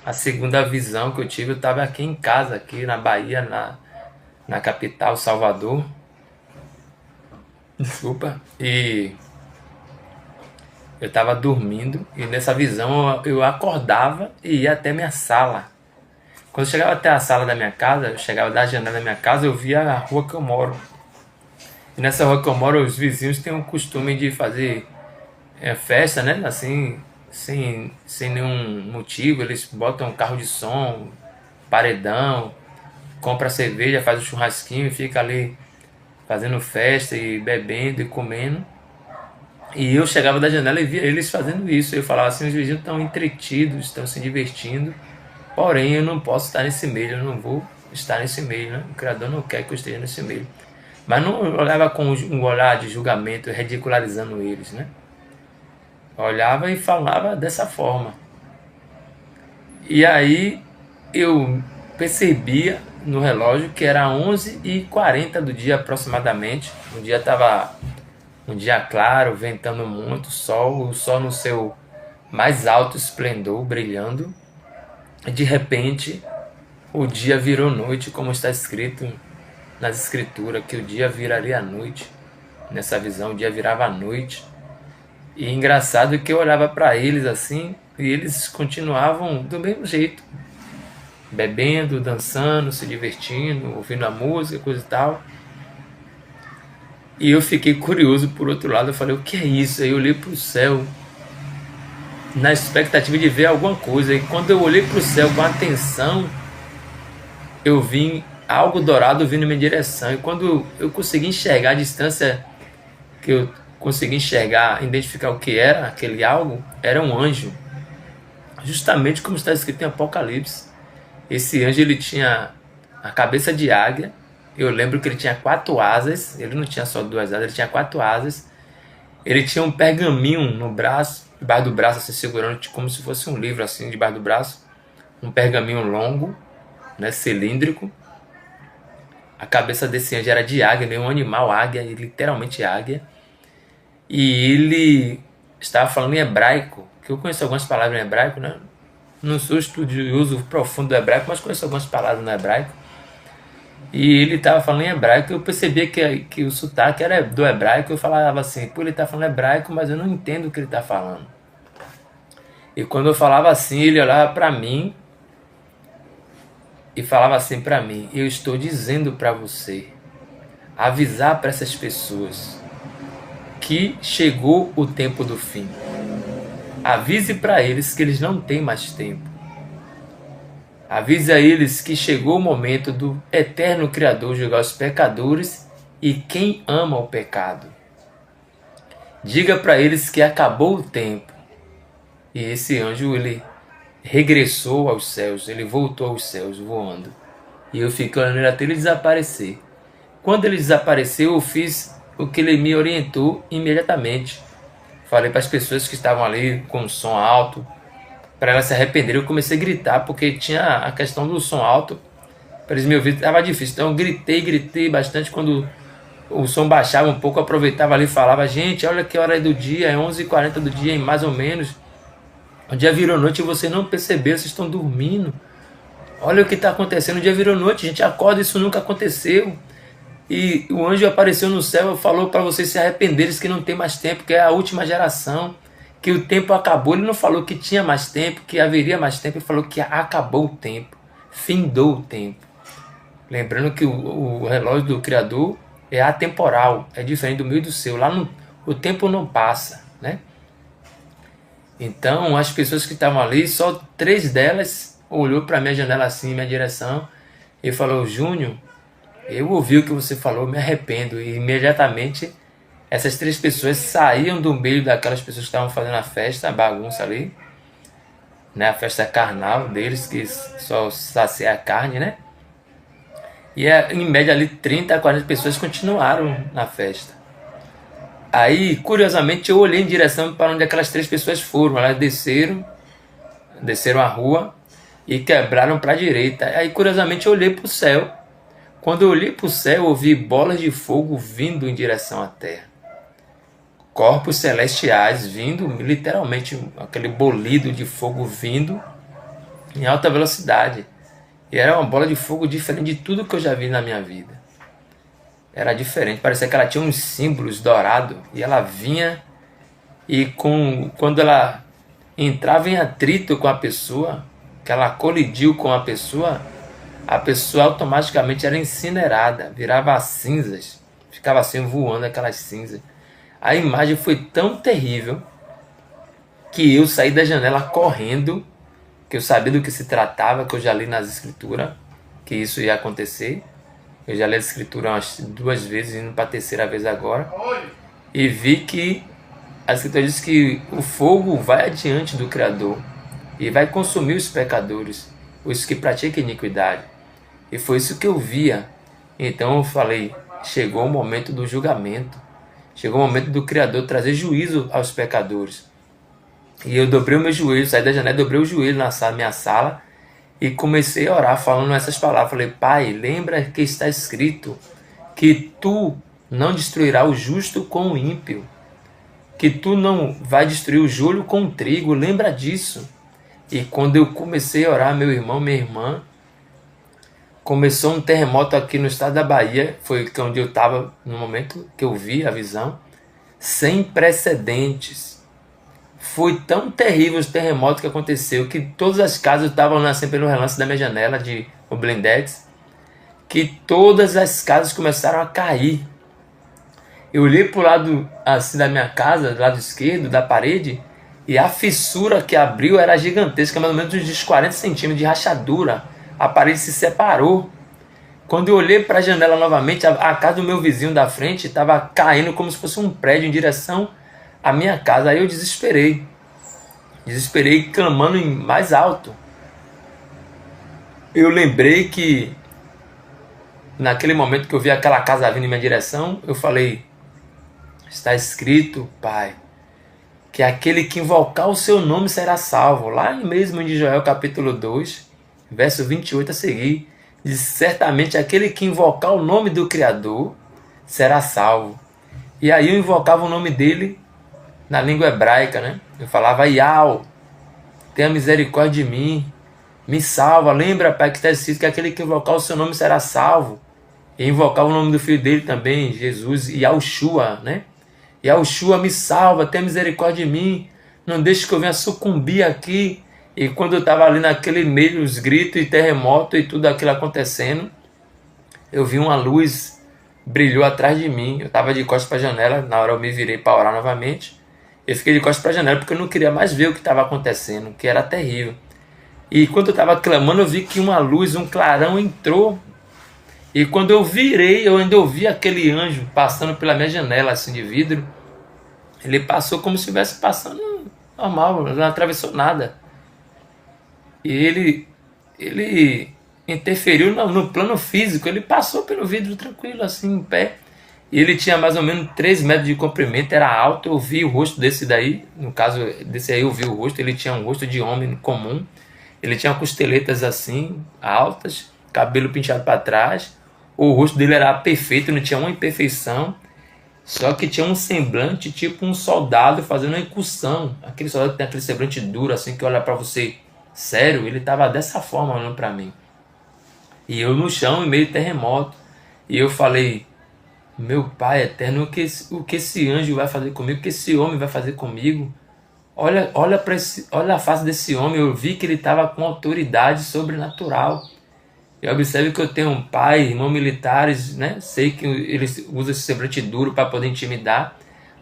A segunda visão que eu tive, eu estava aqui em casa, aqui na Bahia, na capital, Salvador. Desculpa. E eu estava dormindo e nessa visão eu acordava e ia até minha sala. Quando eu chegava até a sala da minha casa, eu chegava da janela da minha casa, eu via a rua que eu moro. E nessa rua que eu moro, os vizinhos têm o costume de fazer festa, né? Assim, sem nenhum motivo. Eles botam um carro de som, paredão, compra cerveja, faz um churrasquinho e fica ali fazendo festa e bebendo e comendo. E eu chegava da janela e via eles fazendo isso. Eu falava assim, os vizinhos estão entretidos, estão se divertindo. Porém, eu não posso estar nesse meio, eu não vou estar nesse meio, né? O Criador não quer que eu esteja nesse meio. Mas não olhava com um olhar de julgamento, ridicularizando eles, né? Eu olhava e falava dessa forma. E aí eu percebia no relógio que era 11h40 do dia aproximadamente. O dia estava um dia claro, ventando muito, o sol no seu mais alto esplendor, brilhando. E de repente o dia virou noite, como está escrito nas escrituras, que o dia viraria a noite. Nessa visão, o dia virava a noite. E engraçado que eu olhava para eles assim, e eles continuavam do mesmo jeito, bebendo, dançando, se divertindo, ouvindo a música, coisa e tal. E eu fiquei curioso por outro lado, eu falei, o que é isso? Aí eu olhei para o céu, na expectativa de ver alguma coisa. E quando eu olhei para o céu com atenção, eu vi algo dourado vindo em minha direção. E quando eu consegui enxergar a distância, que eu consegui enxergar, identificar o que era aquele algo, era um anjo. Justamente como está escrito em Apocalipse. Esse anjo, ele tinha a cabeça de águia. Eu lembro que ele tinha 4 asas. Ele não tinha só 2 asas, ele tinha 4 asas. Ele tinha um pergaminho no braço, debaixo do braço, assim, segurando como se fosse um livro, assim, debaixo do braço. Um pergaminho longo, né, cilíndrico. A cabeça desse anjo era de águia, nenhum animal águia, literalmente águia. E ele estava falando em hebraico, que eu conheço algumas palavras em hebraico, né? Não sou estudioso profundo do hebraico, mas conheço algumas palavras no hebraico. E ele estava falando em hebraico, eu percebia que o sotaque era do hebraico, eu falava assim, pô, ele está falando hebraico, mas eu não entendo o que ele está falando. E quando eu falava assim, ele olhava para mim e falava assim para mim, eu estou dizendo para você, avisar para essas pessoas que chegou o tempo do fim. Avise para eles que eles não têm mais tempo. Avise a eles que chegou o momento do eterno Criador julgar os pecadores e quem ama o pecado. Diga para eles que acabou o tempo. E esse anjo, ele regressou aos céus, ele voltou aos céus voando. E eu fiquei olhando até ele desaparecer. Quando ele desapareceu, eu fiz o que ele me orientou imediatamente. Falei para as pessoas que estavam ali com o som alto, para elas se arrependerem. Eu comecei a gritar, porque tinha a questão do som alto, para eles me ouvirem, estava difícil. Então eu gritei bastante. Quando o som baixava um pouco, eu aproveitava ali e falava, gente, olha que hora é do dia, é 11h40 do dia, mais ou menos. O dia virou noite e você não percebeu, vocês estão dormindo. Olha o que está acontecendo, o dia virou noite, a gente acorda, isso nunca aconteceu. E o anjo apareceu no céu e falou para vocês se arrependerem, que não tem mais tempo, que é a última geração, que o tempo acabou. Ele não falou que tinha mais tempo, que haveria mais tempo, ele falou que acabou o tempo, findou o tempo. Lembrando que o relógio do Criador é atemporal, é diferente do meu e do seu. Lá o tempo não passa, né? Então as pessoas que estavam ali, só 3 delas olhou para minha janela assim, minha direção, e falou, Júnior, eu ouvi o que você falou, me arrependo. E imediatamente essas 3 pessoas saíam do meio daquelas pessoas que estavam fazendo a festa, a bagunça ali, né? A festa carnal deles, que só sacia a carne, né? E em média ali 30 a 40 pessoas continuaram na festa. Aí, curiosamente, eu olhei em direção para onde aquelas 3 pessoas foram. Elas desceram a rua e quebraram para a direita. Aí, curiosamente, eu olhei para o céu. Quando eu olhei para o céu, eu vi bolas de fogo vindo em direção à terra. Corpos celestiais vindo, literalmente aquele bolido de fogo vindo em alta velocidade. E era uma bola de fogo diferente de tudo que eu já vi na minha vida. Era diferente, parecia que ela tinha uns símbolos dourados. E ela vinha e quando ela entrava em atrito com a pessoa, que ela colidiu com a pessoa automaticamente era incinerada, virava cinzas. Ficava assim voando aquelas cinzas. A imagem foi tão terrível que eu saí da janela correndo, que eu sabia do que se tratava, que eu já li nas escrituras, que isso ia acontecer. Eu já li a escritura umas 2 vezes, indo para a 3ª vez agora. E vi que a escritura diz que o fogo vai adiante do Criador e vai consumir os pecadores, os que praticam iniquidade. E foi isso que eu via. Então eu falei, chegou o momento do julgamento. Chegou o momento do Criador trazer juízo aos pecadores. E eu dobrei o meu joelho, saí da janela, dobrei o joelho na minha sala e comecei a orar falando essas palavras. Falei, Pai, lembra que está escrito que Tu não destruirás o justo com o ímpio, que Tu não vai destruir o joio com o trigo, lembra disso. E quando eu comecei a orar, meu irmão, minha irmã, começou um terremoto aqui no estado da Bahia, foi onde eu estava no momento que eu vi a visão, sem precedentes. Foi tão terrível o terremoto que aconteceu que todas as casas estavam assim pelo relance da minha janela de blindex, que todas as casas começaram a cair. Eu olhei para o lado assim da minha casa, do lado esquerdo da parede, e a fissura que abriu era gigantesca, mais ou menos uns 40 centímetros de rachadura. A parede se separou. Quando eu olhei para a janela novamente, a casa do meu vizinho da frente estava caindo como se fosse um prédio em direção à minha casa. Aí eu desesperei, clamando em mais alto. Eu lembrei que naquele momento que eu vi aquela casa vindo em minha direção, eu falei, está escrito, Pai, que aquele que invocar o seu nome será salvo. Lá mesmo em Joel capítulo 2, verso 28 a seguir, diz, certamente aquele que invocar o nome do Criador será salvo. E aí eu invocava o nome dele na língua hebraica, né? Eu falava, Yau, tenha misericórdia de mim, me salva. Lembra, Pai, que está escrito que aquele que invocar o seu nome será salvo. E invocava o nome do filho dele também, Jesus, Yahushua, né? Yahushua, me salva, tenha misericórdia de mim, não deixe que eu venha sucumbir aqui. E quando eu estava ali naquele meio, os gritos e terremoto e tudo aquilo acontecendo, eu vi uma luz, brilhou atrás de mim. Eu estava de costas para a janela, na hora eu me virei para orar novamente. Eu fiquei de costas para a janela porque eu não queria mais ver o que estava acontecendo, que era terrível. E quando eu estava clamando, eu vi que uma luz, um clarão entrou. E quando eu virei, eu ainda ouvi aquele anjo passando pela minha janela assim de vidro. Ele passou como se estivesse passando normal, não atravessou nada. E ele interferiu no plano físico, ele passou pelo vidro tranquilo, assim, em pé. E ele tinha mais ou menos 3 metros de comprimento, era alto, eu vi o rosto desse daí, no caso desse aí eu vi o rosto, ele tinha um rosto de homem comum, ele tinha costeletas assim, altas, cabelo penteado para trás, o rosto dele era perfeito, não tinha uma imperfeição, só que tinha um semblante tipo um soldado fazendo uma incursão, aquele soldado que tem aquele semblante duro assim, que olha para você sério, ele estava dessa forma olhando para mim. E eu no chão, em meio terremoto. E eu falei, meu Pai eterno, o que esse anjo vai fazer comigo? O que esse homem vai fazer comigo? Olha a face desse homem. Eu vi que ele estava com autoridade sobrenatural. E observe que eu tenho um pai, irmãos militares, né? Sei que ele usa esse semblante duro para poder intimidar.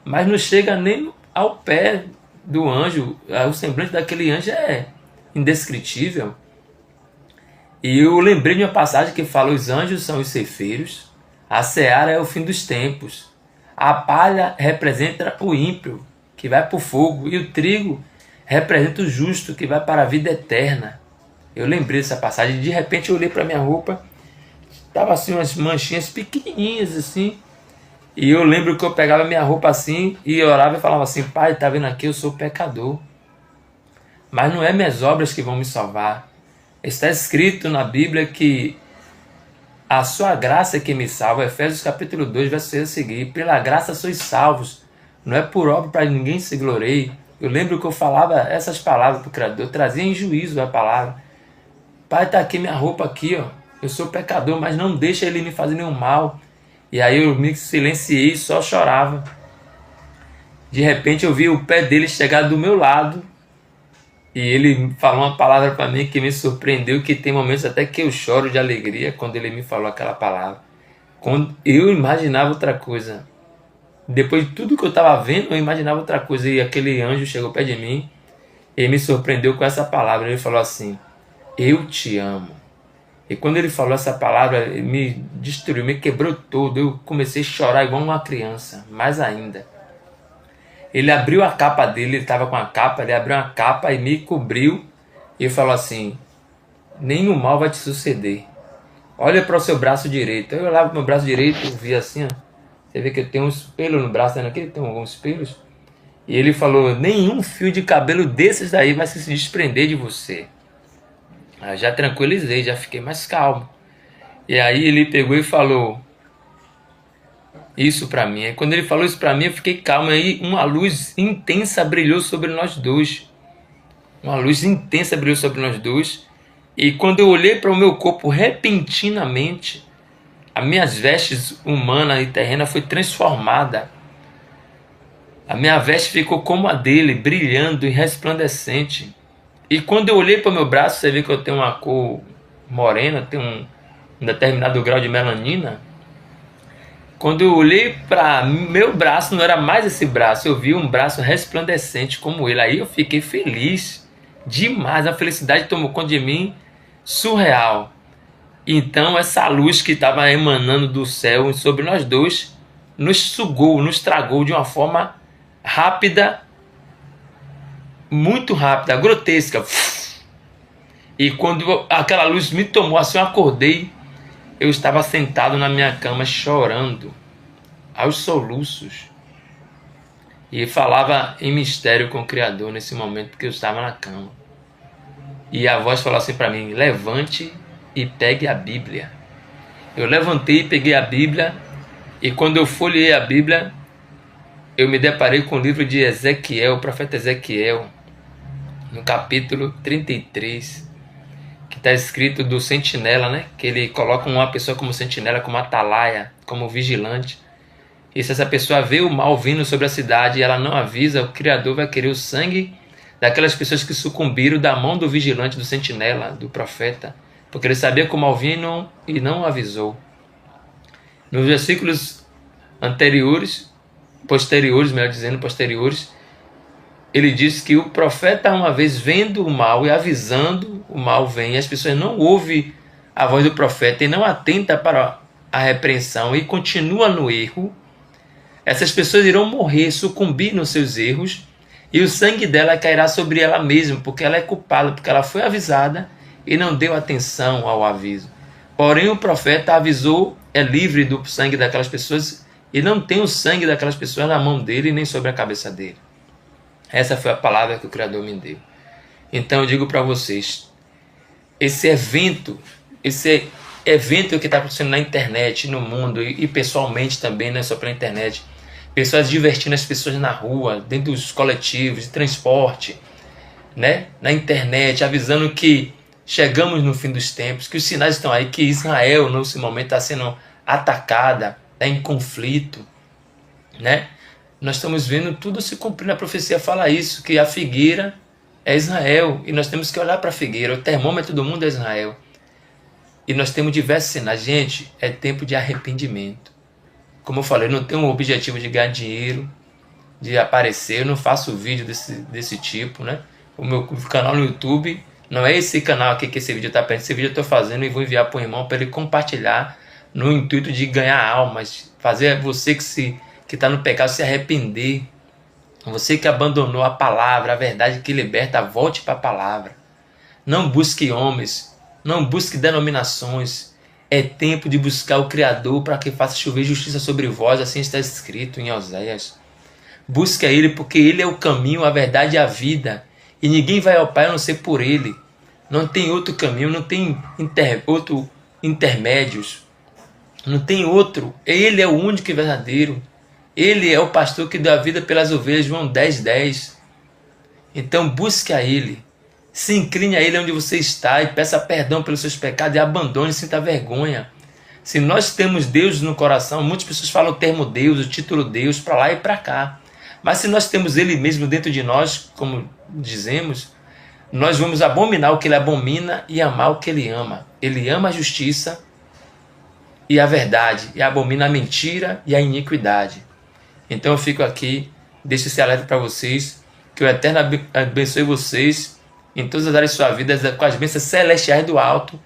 Mas não chega nem ao pé do anjo. O semblante daquele anjo é indescritível. E eu lembrei de uma passagem que fala, os anjos são os ceifeiros, a seara é o fim dos tempos, a palha representa o ímpio, que vai para o fogo, e o trigo representa o justo, que vai para a vida eterna. Eu lembrei dessa passagem, de repente eu olhei para minha roupa, estava assim umas manchinhas pequenininhas assim, e eu lembro que eu pegava minha roupa assim, e orava e falava assim, Pai, tá vendo aqui, eu sou pecador, mas não é minhas obras que vão me salvar. Está escrito na Bíblia que a sua graça é que me salva. Efésios capítulo 2, verso 6 a seguir. Pela graça sois salvos. Não é por obra para ninguém se glorie. Eu lembro que eu falava essas palavras para o Criador. Eu trazia em juízo a palavra. Pai, tá aqui minha roupa aqui, ó. Eu sou pecador, mas não deixa ele me fazer nenhum mal. E aí eu me silenciei e só chorava. De repente eu vi o pé dele chegar do meu lado. E ele falou uma palavra para mim que me surpreendeu, que tem momentos até que eu choro de alegria quando ele me falou aquela palavra. Quando eu imaginava outra coisa. Depois de tudo que eu estava vendo, eu imaginava outra coisa. E aquele anjo chegou perto de mim e me surpreendeu com essa palavra. Ele falou assim: eu te amo. E quando ele falou essa palavra, me destruiu, me quebrou todo. Eu comecei a chorar igual uma criança, mais ainda. Ele abriu a capa dele, ele estava com a capa, ele abriu a capa e me cobriu e falou assim: nenhum mal vai te suceder. Olha para o seu braço direito. Eu olhava para o meu braço direito e vi assim, ó. Você vê que eu tenho um espelho no braço, né? Aqui tem alguns espelhos. E ele falou: nenhum fio de cabelo desses daí vai se desprender de você. Aí já tranquilizei, já fiquei mais calmo. E aí ele pegou e falou isso pra mim. Aí quando ele falou isso pra mim, eu fiquei calmo. Aí uma luz intensa brilhou sobre nós dois. Uma luz intensa brilhou sobre nós dois. E quando eu olhei para o meu corpo, repentinamente, as minhas vestes humanas e terrenas foi transformada. A minha veste ficou como a dele, brilhando e resplandecente. E quando eu olhei para o meu braço, você vê que eu tenho uma cor morena, tenho um determinado grau de melanina. Quando eu olhei para meu braço, não era mais esse braço, eu vi um braço resplandecente como ele. Aí eu fiquei feliz demais, a felicidade tomou conta de mim, surreal. Então essa luz que estava emanando do céu sobre nós dois nos sugou, nos tragou de uma forma rápida, muito rápida, grotesca. E quando aquela luz me tomou, assim eu acordei, eu estava sentado na minha cama chorando aos soluços e falava em mistério com o Criador nesse momento que eu estava na cama. E a voz falou assim para mim: levante e pegue a Bíblia. Eu levantei e peguei a Bíblia, e quando eu folheei a Bíblia, eu me deparei com o livro de Ezequiel, o profeta Ezequiel, no capítulo 33, que está escrito do sentinela, né? Que ele coloca uma pessoa como sentinela, como atalaia, como vigilante. E se essa pessoa vê o mal vindo sobre a cidade e ela não avisa, o Criador vai querer o sangue daquelas pessoas que sucumbiram da mão do vigilante, do sentinela, do profeta, porque ele sabia que o mal vinha e não avisou. Nos versículos posteriores, ele diz que o profeta, uma vez vendo o mal e avisando, o mal vem, e as pessoas não ouvem a voz do profeta e não atentam para a repreensão e continuam no erro, essas pessoas irão morrer, sucumbir nos seus erros, e o sangue dela cairá sobre ela mesma, porque ela é culpada, porque ela foi avisada e não deu atenção ao aviso. Porém, o profeta avisou, é livre do sangue daquelas pessoas e não tem o sangue daquelas pessoas na mão dele nem sobre a cabeça dele. Essa foi a palavra que o Criador me deu. Então eu digo para vocês, esse evento que está acontecendo na internet, no mundo e pessoalmente também, não é só pela internet, pessoas divertindo as pessoas na rua, dentro dos coletivos de transporte, né? Na internet, avisando que chegamos no fim dos tempos, que os sinais estão aí, que Israel nesse momento está sendo atacada, está em conflito, né? Nós estamos vendo tudo se cumprir. A profecia fala isso, que a figueira é Israel, e nós temos que olhar para a figueira. O termômetro do mundo é Israel, e nós temos diversos sinais. Gente, é tempo de arrependimento. Como eu falei, eu não tenho o objetivo de ganhar dinheiro, de aparecer, eu não faço vídeo desse tipo, né? O meu canal no YouTube não é esse canal aqui que esse vídeo está perto. Esse vídeo eu estou fazendo e vou enviar para o irmão para ele compartilhar, no intuito de ganhar almas, fazer você que está no pecado se arrepender. Você que abandonou a palavra, a verdade que liberta, volte para a palavra. Não busque homens, não busque denominações. É tempo de buscar o Criador para que faça chover justiça sobre vós, assim está escrito em Oséias. Busque a Ele, porque Ele é o caminho, a verdade e a vida. E ninguém vai ao Pai a não ser por Ele. Não tem outro caminho, não tem outro intermédios. Não tem outro. Ele é o único e verdadeiro. Ele é o pastor que dá a vida pelas ovelhas, João 10:10. Então busque a Ele. Se incline a Ele onde você está e peça perdão pelos seus pecados e abandone, sinta vergonha. Se nós temos Deus no coração, muitas pessoas falam o termo Deus, o título Deus, para lá e para cá. Mas se nós temos Ele mesmo dentro de nós, como dizemos, nós vamos abominar o que Ele abomina e amar o que Ele ama. Ele ama a justiça e a verdade, e abomina a mentira e a iniquidade. Então eu fico aqui, deixo esse alerta para vocês, que o Eterno abençoe vocês em todas as áreas de sua vida, com as bênçãos celestiais do alto.